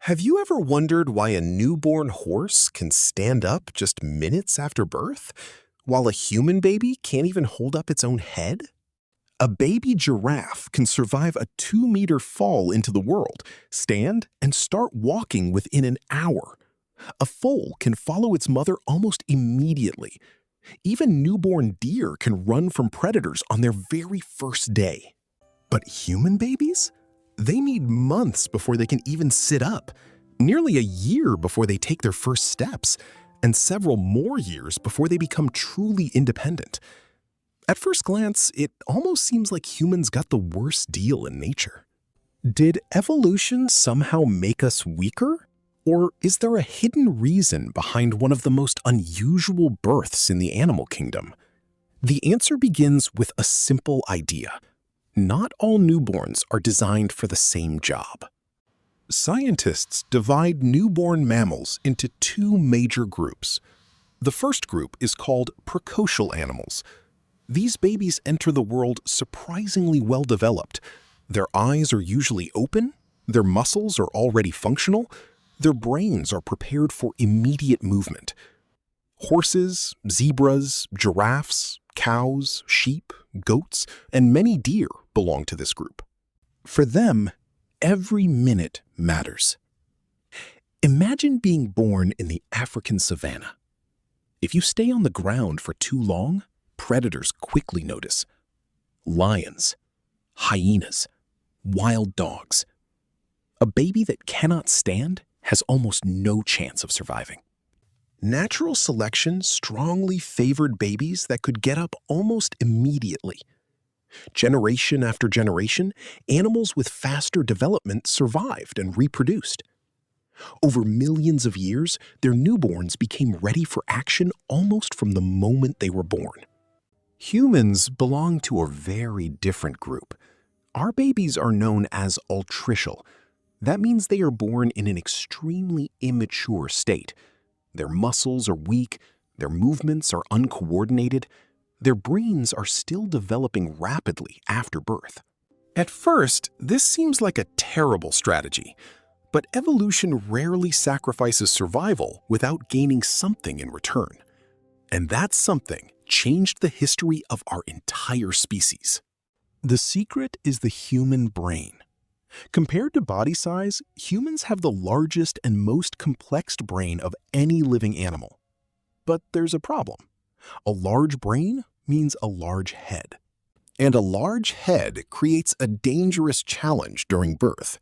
Have you ever wondered why a newborn horse can stand up just minutes after birth, while a human baby can't even hold up its own head? A baby giraffe can survive a 2-meter fall into the world, stand, and start walking within an hour. A foal can follow its mother almost immediately. Even newborn deer can run from predators on their very first day. But human babies? They need months before they can even sit up, nearly a year before they take their first steps, and several more years before they become truly independent. At first glance, it almost seems like humans got the worst deal in nature. Did evolution somehow make us weaker? Or is there a hidden reason behind one of the most unusual births in the animal kingdom? The answer begins with a simple idea. Not all newborns are designed for the same job. Scientists divide newborn mammals into two major groups. The first group is called precocial animals. These babies enter the world surprisingly well developed. Their eyes are usually open, their muscles are already functional, their brains are prepared for immediate movement. Horses, zebras, giraffes, cows, sheep, goats, and many deer belong to this group. For them, every minute matters. Imagine being born in the African savanna. If you stay on the ground for too long, predators quickly notice. Lions, hyenas, wild dogs. A baby that cannot stand has almost no chance of surviving. Natural selection strongly favored babies that could get up almost immediately. Generation after generation, animals with faster development survived and reproduced. Over millions of years, their newborns became ready for action almost from the moment they were born. Humans belong to a very different group. Our babies are known as altricial. That means they are born in an extremely immature state. Their muscles are weak, their movements are uncoordinated, their brains are still developing rapidly after birth. At first, this seems like a terrible strategy, but evolution rarely sacrifices survival without gaining something in return. And that something changed the history of our entire species. The secret is the human brain. Compared to body size, humans have the largest and most complex brain of any living animal. But there's a problem. A large brain means a large head. And a large head creates a dangerous challenge during birth.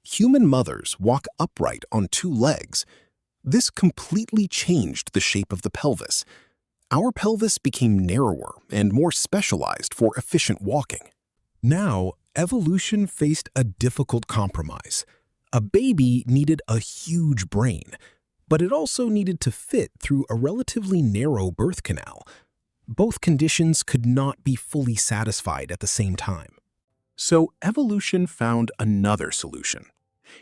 Human mothers walk upright on two legs. This completely changed the shape of the pelvis. Our pelvis became narrower and more specialized for efficient walking. Now, evolution faced a difficult compromise. A baby needed a huge brain, but it also needed to fit through a relatively narrow birth canal. Both conditions could not be fully satisfied at the same time. So evolution found another solution.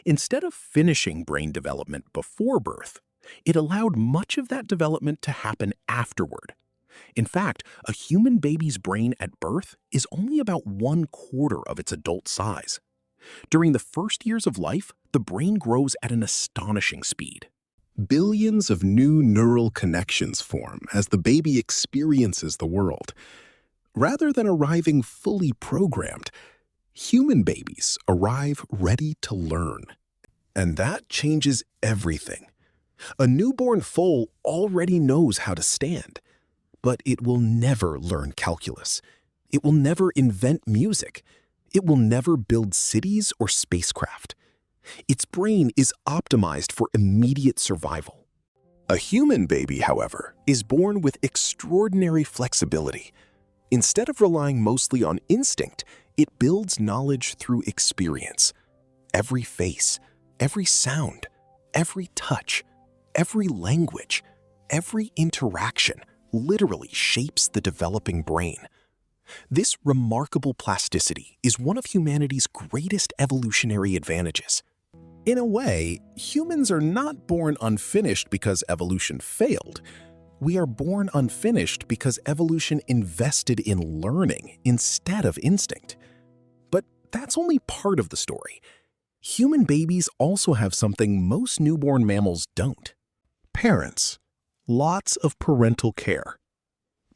Instead of finishing brain development before birth, it allowed much of that development to happen afterward. In fact, a human baby's brain at birth is only about 1/4 of its adult size. During the first years of life, the brain grows at an astonishing speed. Billions of new neural connections form as the baby experiences the world. Rather than arriving fully programmed, human babies arrive ready to learn. And that changes everything. A newborn foal already knows how to stand. But it will never learn calculus. It will never invent music. It will never build cities or spacecraft. Its brain is optimized for immediate survival. A human baby, however, is born with extraordinary flexibility. Instead of relying mostly on instinct, it builds knowledge through experience. Every face, every sound, every touch, every language, every interaction literally shapes the developing brain. This remarkable plasticity is one of humanity's greatest evolutionary advantages. In a way, humans are not born unfinished because evolution failed. We are born unfinished because evolution invested in learning instead of instinct. But that's only part of the story. Human babies also have something most newborn mammals don't: parents. Lots of parental care.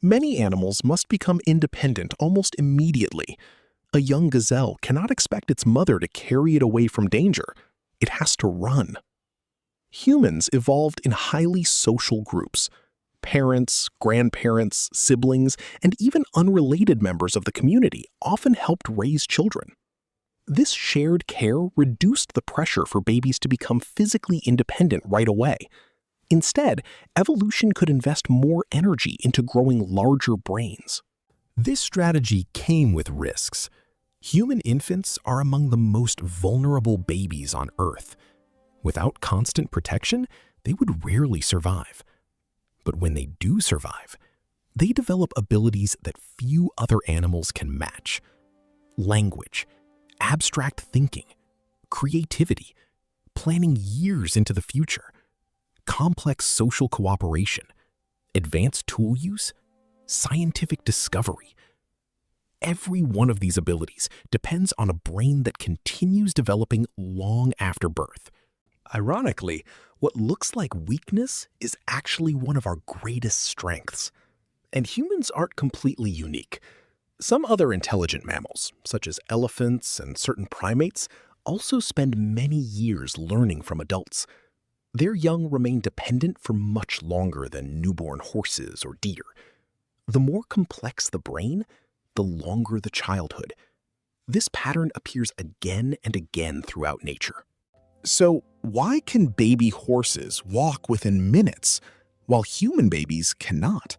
Many animals must become independent almost immediately. A young gazelle cannot expect its mother to carry it away from danger. It has to run. Humans evolved in highly social groups. Parents, grandparents, siblings, and even unrelated members of the community often helped raise children. This shared care reduced the pressure for babies to become physically independent right away. Instead, evolution could invest more energy into growing larger brains. This strategy came with risks. Human infants are among the most vulnerable babies on Earth. Without constant protection, they would rarely survive. But when they do survive, they develop abilities that few other animals can match: language, abstract thinking, creativity, planning years into the future, complex social cooperation, advanced tool use, scientific discovery. Every one of these abilities depends on a brain that continues developing long after birth. Ironically, what looks like weakness is actually one of our greatest strengths. And humans aren't completely unique. Some other intelligent mammals, such as elephants and certain primates, also spend many years learning from adults. Their young remain dependent for much longer than newborn horses or deer. The more complex the brain, the longer the childhood. This pattern appears again and again throughout nature. So, why can baby horses walk within minutes, while human babies cannot?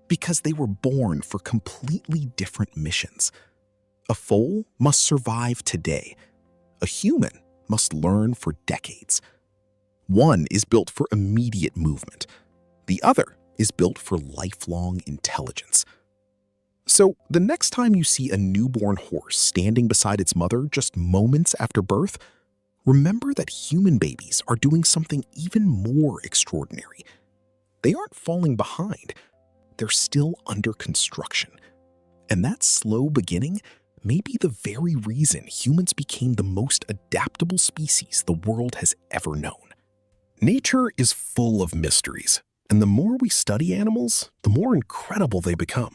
Because they were born for completely different missions. A foal must survive today. A human must learn for decades. One is built for immediate movement. The other is built for lifelong intelligence. So, the next time you see a newborn horse standing beside its mother just moments after birth, remember that human babies are doing something even more extraordinary. They aren't falling behind. They're still under construction. And that slow beginning may be the very reason humans became the most adaptable species the world has ever known. Nature is full of mysteries, and the more we study animals, the more incredible they become.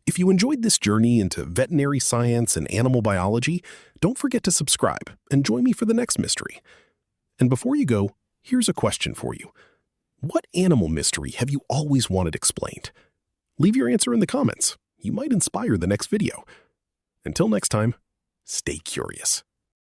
If you enjoyed this journey into veterinary science and animal biology, don't forget to subscribe and join me for the next mystery. And before you go, here's a question for you. What animal mystery have you always wanted explained? Leave your answer in the comments. You might inspire the next video. Until next time, stay curious.